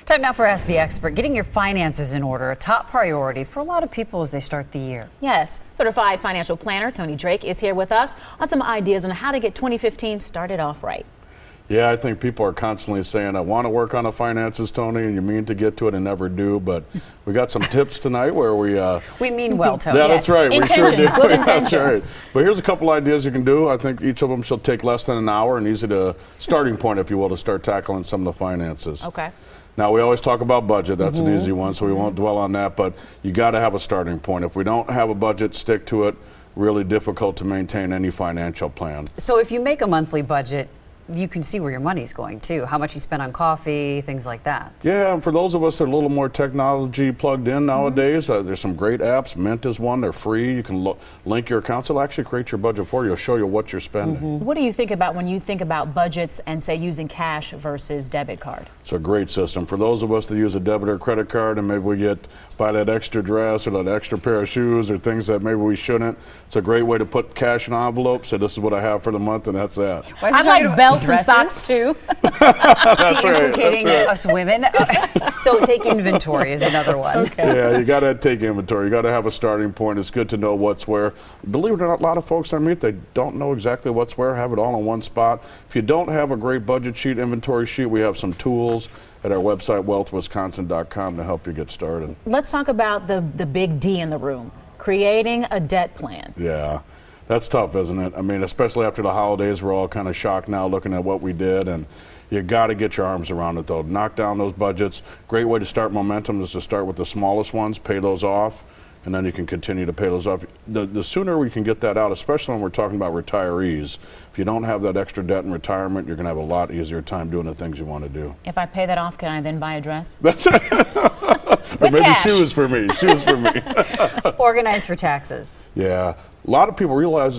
Time now for Ask the Expert. Getting your finances in order, a top priority for a lot of people as they start the year. Yes, certified financial planner Tony Drake is here with us on some ideas on how to get 2015 started off right. Yeah, I think people are constantly saying, I want to work on the finances, Tony, and you mean to get to it and never do. But we got some tips tonight where we mean well, Tony. Yeah, that's right. We sure do. Good That's intentions. right. But here's a couple ideas you can do. I think each of them should take less than an hour and easy to starting point, if you will, to start tackling some of the finances. Okay. Now, we always talk about budget. That's an easy one, so we won't dwell on that. But you got to have a starting point. If we don't have a budget, stick to it. Really difficult to maintain any financial plan. So if you make a monthly budget, you can see where your money's going too, how much you spend on coffee, things like that. Yeah, and for those of us that are a little more technology plugged in nowadays, there's some great apps. Mint is one. They're free. You can link your accounts. It'll actually create your budget for you. It'll show you what you're spending. What do you think about when you think about budgets and say using cash versus debit card? It's a great system. For those of us that use a debit or credit card and maybe we buy that extra dress or that extra pair of shoes or things that maybe we shouldn't, it's a great way to put cash in an envelope. Say, this is what I have for the month, and that's that. I like belts and socks too. See, implicating us women. So take inventory is another one. Okay. Yeah, you got to take inventory. You got to have a starting point. It's good to know what's where. Believe it or not, a lot of folks I meet, they don't know exactly what's where, have it all in one spot. If you don't have a great budget sheet, inventory sheet, we have some tools at our website, wealthwisconsin.com, to help you get started. Let's talk about the big D in the room, creating a debt plan. Yeah. That's tough, isn't it? I mean, especially after the holidays, we're all kind of shocked now looking at what we did, and you got to get your arms around it, though. Knock down those budgets. Great way to start momentum is to start with the smallest ones, pay those off, and then you can continue to pay those off. The sooner we can get that out, especially when we're talking about retarees, if you don't have that extra debt in retirement, you're going to have a lot easier time doing the things you want to do. If I pay that off, can I then buy a dress? That's it. Or maybe cash. shoes for me. Shoes for me. Organize for taxes. Yeah. A lot of people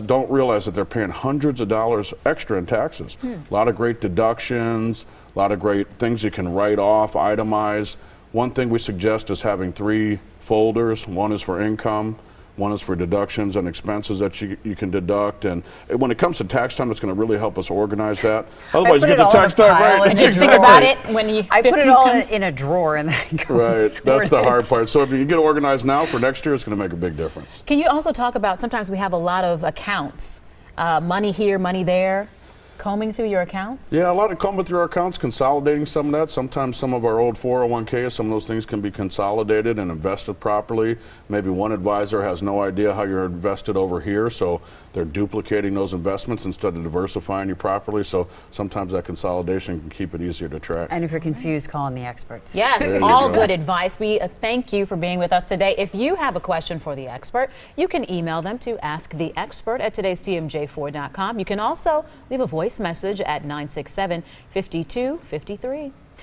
don't realize that they're paying hundreds of dollars extra in taxes. A lot of great deductions, a lot of great things you can write off, itemize. One thing we suggest is having 3 folders. One is for income, one is for deductions and expenses that you can deduct. And when it comes to tax time, it's going to really help us organize that. Otherwise, you get the tax time right. And just think about it when you. I put it all in a drawer and then go Right, that's the hard part. So if you get organized now for next year, it's going to make a big difference. Can you also talk about, sometimes we have a lot of accounts, money here, money there, combing through your accounts? Yeah, a lot of combing through our accounts, consolidating some of that. Sometimes some of our old 401ks, some of those things can be consolidated and invested properly. Maybe one advisor has no idea how you're invested over here, so they're duplicating those investments instead of diversifying you properly. So sometimes that consolidation can keep it easier to track. And if you're confused, call on the experts. Yes, all good advice. We thank you for being with us today. If you have a question for the expert, you can email them to asktheexpert@todaystmj4.com. You can also leave a voice message at 967-5253.